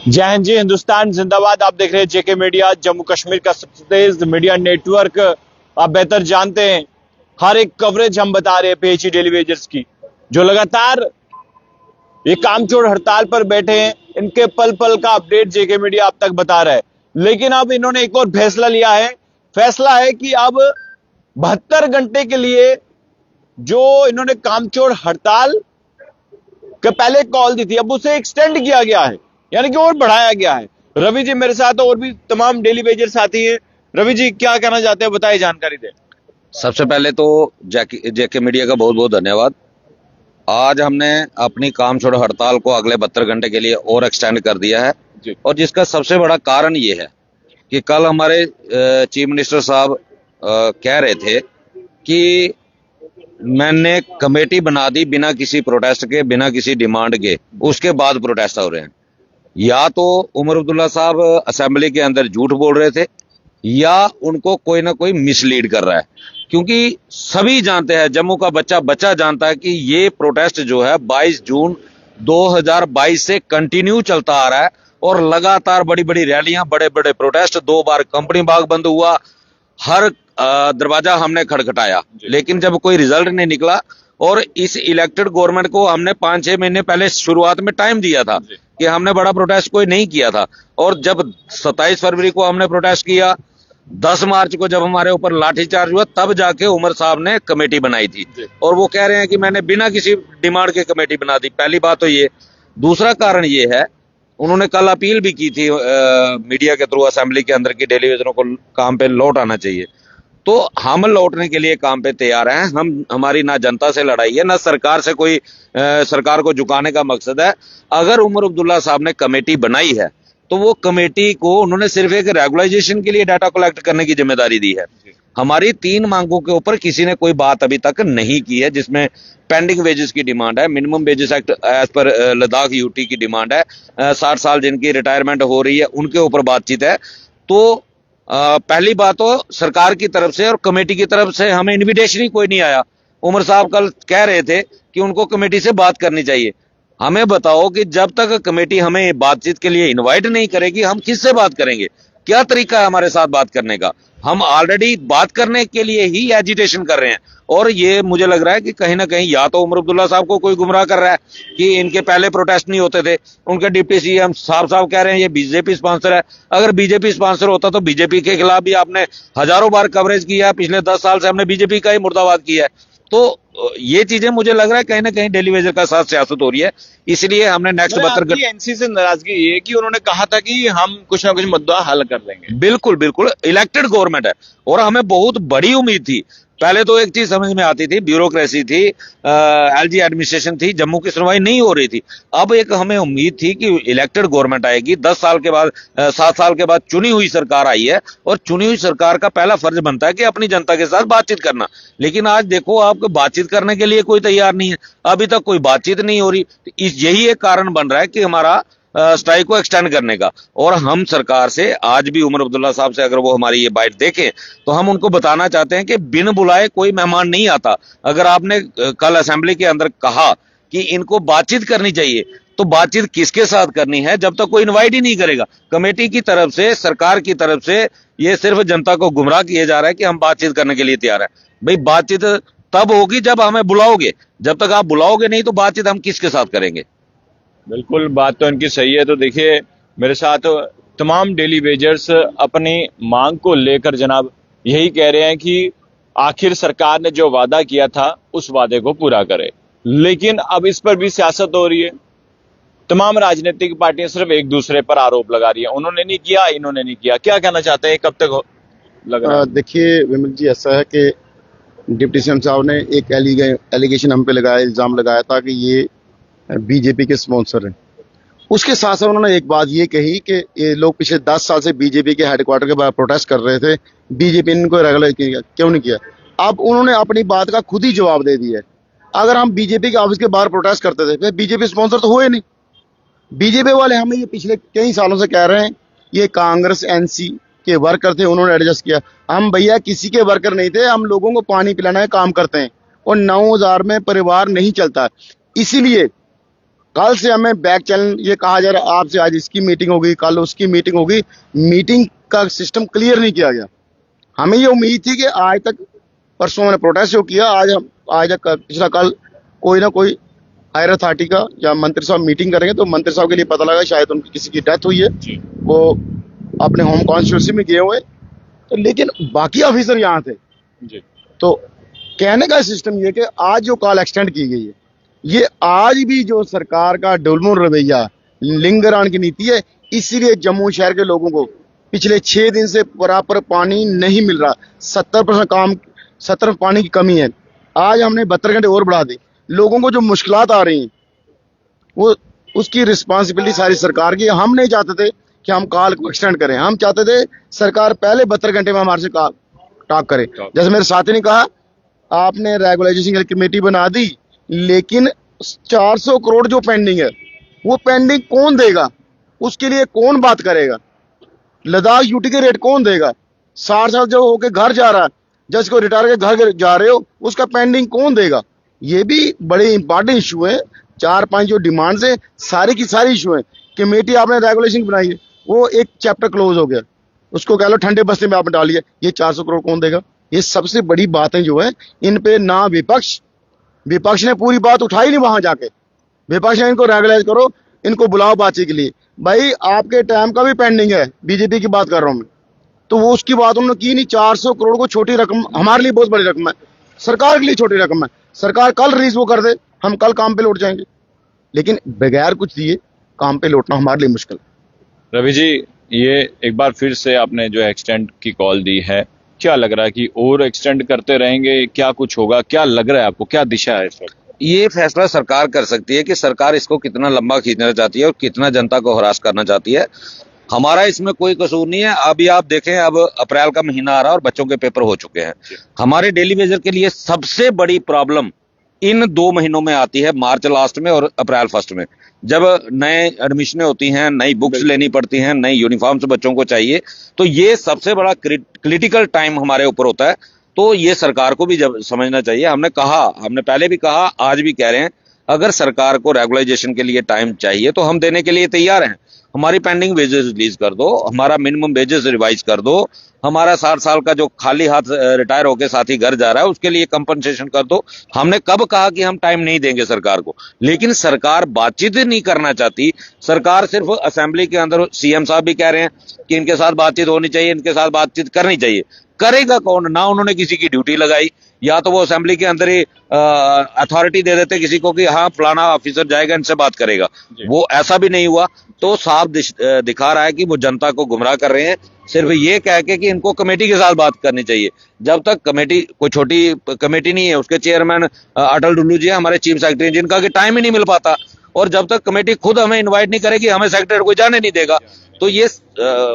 जय हिंद जी, हिंदुस्तान जिंदाबाद। आप देख रहे हैं जेके मीडिया, जम्मू कश्मीर का सबसे तेज मीडिया नेटवर्क। आप बेहतर जानते हैं, हर एक कवरेज हम बता रहे हैं पीएचई डेली वेजर्स की, जो लगातार ये कामचोर हड़ताल पर बैठे हैं। इनके पल पल का अपडेट जेके मीडिया आप तक बता रहा है। लेकिन अब इन्होंने एक और फैसला लिया है। फैसला है कि अब 72 घंटे के लिए जो इन्होंने कामचोर हड़ताल के पहले कॉल दी थी, अब उसे एक्सटेंड किया गया है, यानी कि और बढ़ाया गया है। रवि जी मेरे साथ और भी तमाम डेली वेजर साथी हैं। रवि जी क्या कहना चाहते हैं, बताइए, जानकारी दें। सबसे पहले तो जेके मीडिया का बहुत बहुत धन्यवाद। आज हमने अपनी काम छोड़ो हड़ताल को अगले 72 घंटे के लिए और एक्सटेंड कर दिया है जी। और जिसका सबसे बड़ा कारण ये है कि कल हमारे चीफ मिनिस्टर साहब कह रहे थे कि मैंने कमेटी बना दी बिना किसी प्रोटेस्ट के, बिना किसी डिमांड के, उसके बाद प्रोटेस्ट हो रहे हैं। या तो उमर अब्दुल्ला साहब असेंबली के अंदर झूठ बोल रहे थे या उनको कोई ना कोई मिसलीड कर रहा है, क्योंकि सभी जानते हैं, जम्मू का बच्चा जानता है कि ये प्रोटेस्ट जो है 22 जून 2022 से कंटिन्यू चलता आ रहा है और लगातार बड़ी बड़ी रैलियां, बड़े बड़े प्रोटेस्ट। 2 बार कंपनी बाग बंद हुआ, हर दरवाजा हमने खटखटाया, लेकिन जब कोई रिजल्ट नहीं निकला और इस इलेक्टेड गवर्नमेंट को हमने 5-6 महीने पहले शुरुआत में टाइम दिया था कि हमने बड़ा प्रोटेस्ट कोई नहीं किया था। और जब 27 फरवरी को हमने प्रोटेस्ट किया, 10 मार्च को जब हमारे ऊपर लाठीचार्ज हुआ, तब जाके उमर साहब ने कमेटी बनाई थी और वो कह रहे हैं कि मैंने बिना किसी डिमांड के कमेटी बना दी। पहली बात तो ये। दूसरा कारण ये है, उन्होंने कल अपील भी की थी मीडिया के थ्रू असेंबली के अंदर की टेलीविजनों को काम पे लौट आना चाहिए। तो हम लौटने के लिए काम पे तैयार हैं। हमारी ना जनता से लड़ाई है, ना सरकार से कोई सरकार को झुकाने का मकसद है। अगर उमर अब्दुल्ला साहब ने कमेटी बनाई है तो वो कमेटी को उन्होंने सिर्फ एक रेगुलाइजेशन के लिए डाटा कलेक्ट करने की जिम्मेदारी दी है। हमारी 3 मांगों के ऊपर किसी ने कोई बात अभी तक नहीं की है, जिसमें पेंडिंग वेजेस की डिमांड है, मिनिमम वेजेस एक्ट एज पर लद्दाख यूटी की डिमांड है, 60 साल जिनकी रिटायरमेंट हो रही है उनके ऊपर बातचीत है। तो पहली बात तो सरकार की तरफ से और कमेटी की तरफ से हमें इन्विटेशन ही कोई नहीं आया। उमर साहब कल कह रहे थे कि उनको कमेटी से बात करनी चाहिए। हमें बताओ कि जब तक कमेटी हमें बातचीत के लिए इनवाइट नहीं करेगी, हम किससे बात करेंगे? क्या तरीका है हमारे साथ बात करने का? हम ऑलरेडी बात करने के लिए ही एजिटेशन कर रहे हैं और ये मुझे लग रहा है कि कहीं ना कहीं या तो उमर अब्दुल्ला साहब को कोई गुमराह कर रहा है कि इनके पहले प्रोटेस्ट नहीं होते थे। उनके डिप्टी सीएम साहब कह रहे हैं ये बीजेपी स्पॉन्सर है। अगर बीजेपी स्पॉन्सर होता तो बीजेपी के खिलाफ भी आपने हजारों बार कवरेज किया है। पिछले 10 साल से हमने बीजेपी का ही मुर्दाबाद किया है। तो ये चीजें मुझे लग रहा है कहीं ना कहीं डेली वेजर का साथ सियासत हो रही है, इसलिए हमने नेक्स्ट 72 एनसी से नाराजगी ये कि उन्होंने कहा था कि हम कुछ ना कुछ मुद्दा हल कर लेंगे। बिल्कुल बिल्कुल, इलेक्टेड गवर्नमेंट है और हमें बहुत बड़ी उम्मीद थी। पहले तो एक चीज समझ में आती थी, ब्यूरोक्रेसी थी, एलजी एडमिनिस्ट्रेशन थी, जम्मू की सुनवाई नहीं हो रही थी। अब एक हमें उम्मीद थी कि इलेक्टेड गवर्नमेंट आएगी, 10 साल के बाद 7 साल के बाद चुनी हुई सरकार आई है और चुनी हुई सरकार का पहला फर्ज बनता है कि अपनी जनता के साथ बातचीत करना। लेकिन आज देखो, आप बातचीत करने के लिए कोई तैयार नहीं है, अभी तक कोई बातचीत नहीं हो रही। यही एक कारण बन रहा है कि हमारा स्ट्राइक को एक्सटेंड करने का। और हम सरकार से आज भी उमर अब्दुल्ला साहब से अगर वो हमारी ये बाइट देखें तो हम उनको बताना चाहते हैं कि बिन बुलाए कोई मेहमान नहीं आता। अगर आपने कल असेंबली के अंदर कहा कि इनको बातचीत करनी चाहिए, तो बातचीत किसके साथ करनी है जब तक कोई इनवाइट ही नहीं करेगा? कमेटी की तरफ से, सरकार की तरफ से ये सिर्फ जनता को गुमराह किया जा रहा है कि हम बातचीत करने के लिए तैयार है। भाई, बातचीत तब होगी जब हमें बुलाओगे। जब तक आप बुलाओगे नहीं तो बातचीत हम किसके साथ करेंगे? बिल्कुल, बात तो इनकी सही है। तो देखिए, मेरे साथ तमाम डेली वेजर्स अपनी मांग को लेकर जनाब यही कह रहे हैं कि आखिर सरकार ने जो वादा किया था उस वादे को पूरा करे। लेकिन अब इस पर भी सियासत हो रही है। तमाम राजनीतिक पार्टियां सिर्फ एक दूसरे पर आरोप लगा रही है, उन्होंने नहीं किया, इन्होंने नहीं किया। क्या कहना चाहते हैं, कब तक लग रहा है? देखिए विमल जी, ऐसा है कि डिप्टी सीएम साहब ने एक एलिगेशन हम पे लगाया, इल्जाम लगाया था कि ये बीजेपी के स्पॉन्सर हैं। उसके साथ साथ उन्होंने एक बात ये कही कि ये लोग पिछले 10 साल से बीजेपी के हेडक्वार्टर के बाहर प्रोटेस्ट कर रहे थे, बीजेपी ने इनको रेगुलर क्यों नहीं किया। अब उन्होंने अपनी बात का खुद ही जवाब दे दिया है। अगर हम बीजेपी के ऑफिस के बाहर प्रोटेस्ट करते थे, फिर बीजेपी स्पॉन्सर तो हुए नहीं। बीजेपी वाले हमें ये पिछले कई सालों से कह रहे हैं, ये कांग्रेस एनसी के वर्कर थे, उन्होंने एडजस्ट किया। हम भैया किसी के वर्कर नहीं थे, हम लोगों को पानी पिलाना है काम करते हैं और 9,000 में परिवार नहीं चलता। इसीलिए कल से हमें बैक चैनल ये कहा जा रहा है आपसे, आज इसकी मीटिंग होगी, कल उसकी मीटिंग होगी। मीटिंग का सिस्टम क्लियर नहीं किया गया। हमें ये उम्मीद थी कि आज तक, परसों मैंने प्रोटेस्ट जो किया, आज पिछला कल कोई ना कोई हायर अथॉरिटी का या मंत्री साहब मीटिंग करेंगे, तो मंत्री साहब के लिए पता लगा शायद उनकी किसी की डेथ हुई है, वो अपने होम कॉन्स्टिट्यूंसी में गए हुए। तो लेकिन बाकी ऑफिसर यहाँ थे जी। तो कहने का सिस्टम ये कि आज जो कॉल एक्सटेंड की गई है, ये आज भी जो सरकार का ढुलमुल रवैया, लिंगरान की नीति है, इसीलिए जम्मू शहर के लोगों को पिछले 6 दिन से प्रॉपर पानी नहीं मिल रहा। 70% पानी की कमी है। आज हमने 72 घंटे और बढ़ा दी। लोगों को जो मुश्किलात आ रही हैं, वो उसकी रिस्पॉन्सिबिलिटी सारी सरकार की है। हम नहीं चाहते थे कि हम कॉल को एक्सटेंड करें, हम चाहते थे सरकार पहले 72 घंटे में हमारे से टॉक करे। जैसे मेरे साथी ने कहा, आपने रेगुलाइजेशन कमेटी बना दी, लेकिन 400 करोड़ जो पेंडिंग है, वो पेंडिंग कौन देगा? उसके लिए कौन बात करेगा? लद्दाख यूटी के रेट कौन देगा? 60 साल जो होके घर जा रहा है, जज को रिटायर के घर जा रहे हो, उसका पेंडिंग कौन देगा? ये भी बड़े इंपॉर्टेंट इशू है। 4-5 जो डिमांड्स है, सारी की सारी इशू है। कमेटी आपने रेगुलेशन बनाई है, वो एक चैप्टर क्लोज हो गया, उसको कह लो ठंडे बस्ते में आपने डालिए। ये 400 करोड़ कौन देगा? ये सबसे बड़ी बातें जो है, इन पे ना विपक्ष ने पूरी बात उठाई नहीं। वहां जाके विपक्ष ने इनको रेगुलाइज करो, इनको बुलाओ बातचीत के लिए। भाई आपके टाइम का भी पेंडिंग है, बीजेपी की बात कर रहा हूं मैं, तो वो उसकी बात उन्होंने की नहीं। 400 करोड़ को छोटी रकम, हमारे लिए बहुत बड़ी रकम है, सरकार के लिए छोटी रकम है। सरकार कल रिलीज वो कर दे, हम कल काम पे लौट जाएंगे, लेकिन बगैर कुछ दिए काम पे लौटना हमारे लिए मुश्किल है। रवि जी, ये एक बार फिर से आपने जो एक्सटेंड की कॉल दी है, क्या लग रहा है कि और एक्सटेंड करते रहेंगे? क्या कुछ होगा? क्या लग रहा है आपको? क्या दिशा है इस वक्त? ये फैसला सरकार कर सकती है कि सरकार इसको कितना लंबा खींचना चाहती है और कितना जनता को हरास करना चाहती है। हमारा इसमें कोई कसूर नहीं है। अभी आप देखें, अब अप्रैल का महीना आ रहा है और बच्चों के पेपर हो चुके हैं। हमारे डेली वेजर के लिए सबसे बड़ी प्रॉब्लम इन 2 महीनों में आती है, मार्च लास्ट में और अप्रैल फर्स्ट में, जब नए एडमिशनें होती हैं, नई बुक्स लेनी पड़ती हैं, नई यूनिफॉर्म्स बच्चों को चाहिए। तो ये सबसे बड़ा क्रिटिकल टाइम हमारे ऊपर होता है। तो ये सरकार को भी जब समझना चाहिए। हमने पहले भी कहा, आज भी कह रहे हैं, अगर सरकार को रेगुलाइजेशन के लिए टाइम चाहिए तो हम देने के लिए तैयार हैं। हमारी पेंडिंग वेजेस रिलीज कर दो, हमारा मिनिमम वेजेस रिवाइज कर दो, हमारा 60 साल का जो खाली हाथ रिटायर होकर साथी घर जा रहा है उसके लिए कंपनसेशन कर दो। हमने कब कहा कि हम टाइम नहीं देंगे सरकार को? लेकिन सरकार बातचीत नहीं करना चाहती। सरकार सिर्फ असेंबली के अंदर, सीएम साहब भी कह रहे हैं कि इनके साथ बातचीत होनी चाहिए, इनके साथ बातचीत करनी चाहिए। करेगा कौन? ना उन्होंने किसी की ड्यूटी लगाई, या तो वो असेंबली के अंदर ही अथॉरिटी दे देते किसी को कि हाँ फलाना ऑफिसर जाएगा इनसे बात करेगा। वो ऐसा भी नहीं हुआ। तो साफ दिखा रहा है कि वो जनता को गुमराह कर रहे हैं, सिर्फ ये कह के कि इनको कमेटी के साथ बात करनी चाहिए। जब तक कमेटी, कोई छोटी कमेटी नहीं है, उसके चेयरमैन अटल डुल्लू जी है, हमारे चीफ सेक्रेटरी, जिनका कि टाइम ही नहीं मिल पाता, और जब तक कमेटी खुद हमें इनवाइट नहीं करेगी, हमें सेक्रेटरी को जाने नहीं देगा। तो ये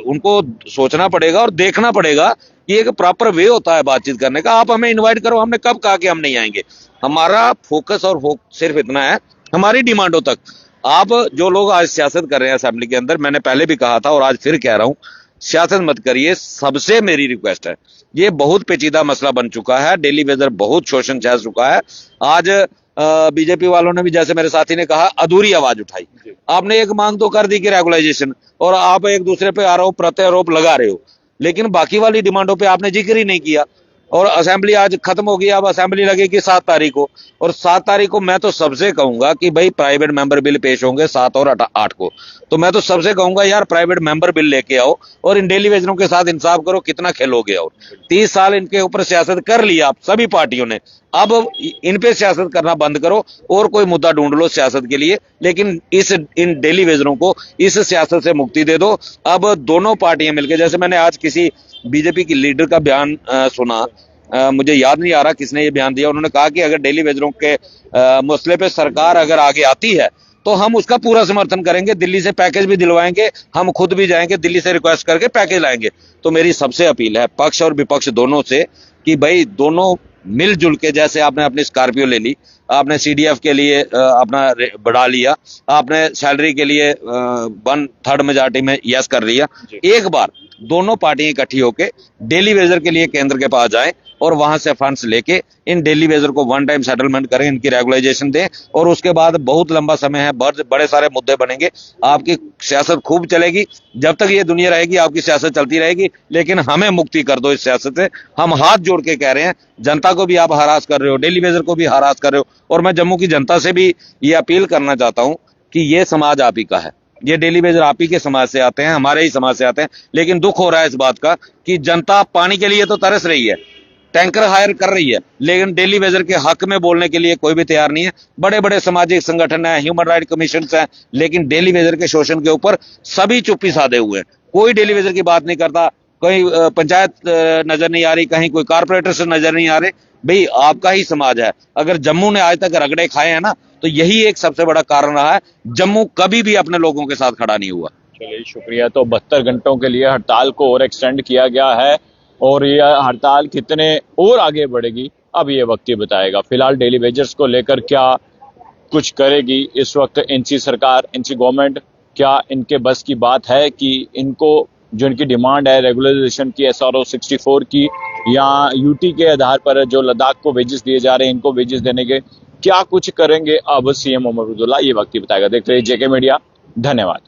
उनको सोचना पड़ेगा और देखना पड़ेगा कि एक प्रॉपर वे होता है बातचीत करने का। आप हमें इनवाइट करो, हमने कब कहा कि हम नहीं आएंगे? हमारा फोकस और सिर्फ इतना है, हमारी डिमांडों तक। आप जो लोग आज सियासत कर रहे हैं असेंबली के अंदर, मैंने पहले भी कहा था और आज फिर कह रहा हूं, सियासत मत करिए। सबसे मेरी रिक्वेस्ट है, ये बहुत पेचीदा मसला बन चुका है, डेली वेजर बहुत शोषण झेल चुका है। आज बीजेपी वालों ने भी, जैसे मेरे साथी ने कहा, अधूरी आवाज उठाई। आपने एक मांग तो कर दी कि रेगुलाइजेशन, और आप एक दूसरे पे आरोप प्रत्यारोप लगा रहे हो, लेकिन बाकी वाली डिमांडों पे आपने जिक्र ही नहीं किया। और असेंबली आज खत्म हो गई, अब असेंबली लगेगी 7 तारीख को, और 7 तारीख को मैं तो सबसे कहूंगा कि भाई प्राइवेट मेंबर बिल पेश होंगे 7 और 8 को। तो मैं तो सबसे कहूंगा यार, प्राइवेट मेंबर बिल लेके आओ और इन डेली वेजरों के साथ इंसाफ करो। कितना खेलोगे? और 30 साल इनके ऊपर सियासत कर लिया आप सभी पार्टियों ने, अब इन पे सियासत करना बंद करो और कोई मुद्दा ढूंढ लो सियासत के लिए, लेकिन इन डेली वेजरों को इस सियासत से मुक्ति दे दो। अब दोनों पार्टियां मिलकर, जैसे मैंने आज किसी बीजेपी की लीडर का बयान सुना, मुझे याद नहीं आ रहा किसने ये बयान दिया, उन्होंने कहा कि अगर डेली वेजरों के मसले पे सरकार अगर आगे आती है तो हम उसका पूरा समर्थन करेंगे, दिल्ली से पैकेज भी दिलवाएंगे, हम खुद भी जाएंगे दिल्ली से रिक्वेस्ट करके पैकेज लाएंगे। तो मेरी सबसे अपील है पक्ष और विपक्ष दोनों से कि भाई दोनों मिलजुल के, जैसे आपने अपनी स्कॉर्पियो ले ली, आपने सीडीएफ के लिए अपना बढ़ा लिया, आपने सैलरी के लिए 1/3 मेजॉरिटी में यस कर लिया, एक बार दोनों पार्टियां इकट्ठी होकर डेली वेजर के लिए केंद्र के पास जाएं और वहां से फंड्स लेके इन डेली वेजर को वन टाइम सेटलमेंट करें, इनकी रेगुलाइजेशन दें और उसके बाद बहुत लंबा समय है, बड़े सारे मुद्दे बनेंगे। आपकी सियासत खूब चलेगी, जब तक ये दुनिया रहेगी आपकी सियासत चलती रहेगी, लेकिन हमें मुक्ति कर दो इस सियासत से। हम हाथ जोड़ के कह रहे हैं, जनता को भी आप हरास कर रहे हो, डेली वेजर को भी हरास कर रहे हो, और मैं जम्मू की जनता से भी ये अपील करना चाहता हूं कि ये समाज आप ही का है, ये डेली वेजर आप ही के समाज से आते हैं, हमारे ही समाज से आते हैं, लेकिन दुख हो रहा है इस बात का कि जनता पानी के लिए तो तरस रही है, टैंकर हायर कर रही है, लेकिन डेली वेजर के हक में बोलने के लिए कोई भी तैयार नहीं है। बड़े बड़े सामाजिक संगठन है, ह्यूमन राइट कमीशन है, लेकिन डेली वेजर के शोषण के ऊपर सभी चुप्पी साधे हुए हैं। कोई डेली वेजर की बात नहीं करता, कहीं पंचायत नजर नहीं आ रही, कहीं कोई कारपोरेटर से नजर नहीं आ रहे। भाई आपका ही समाज है, अगर जम्मू ने आज तक रगड़े खाए हैं ना, तो यही एक सबसे बड़ा कारण रहा है। जम्मू कभी भी अपने लोगों के साथ खड़ा नहीं हुआ। चलिए शुक्रिया। तो 72 घंटों के लिए हड़ताल को और एक्सटेंड किया गया है और यह हड़ताल कितने और आगे बढ़ेगी अब ये वक्त ही बताएगा। फिलहाल डेली वेजर्स को लेकर क्या कुछ करेगी इस वक्त एनसी सरकार, एनसी गवर्नमेंट, क्या इनके बस की बात है कि इनको जो इनकी डिमांड है रेगुलराइजेशन की, SRO 64 की, या यूटी के आधार पर जो लद्दाख को वेजेस दिए जा रहे हैं इनको वेजेस देने के क्या कुछ करेंगे अब सीएम मोहम्मद अब्दुल्ला, ये वक्त ही बताएगा। देखते रहिए जेके मीडिया। धन्यवाद।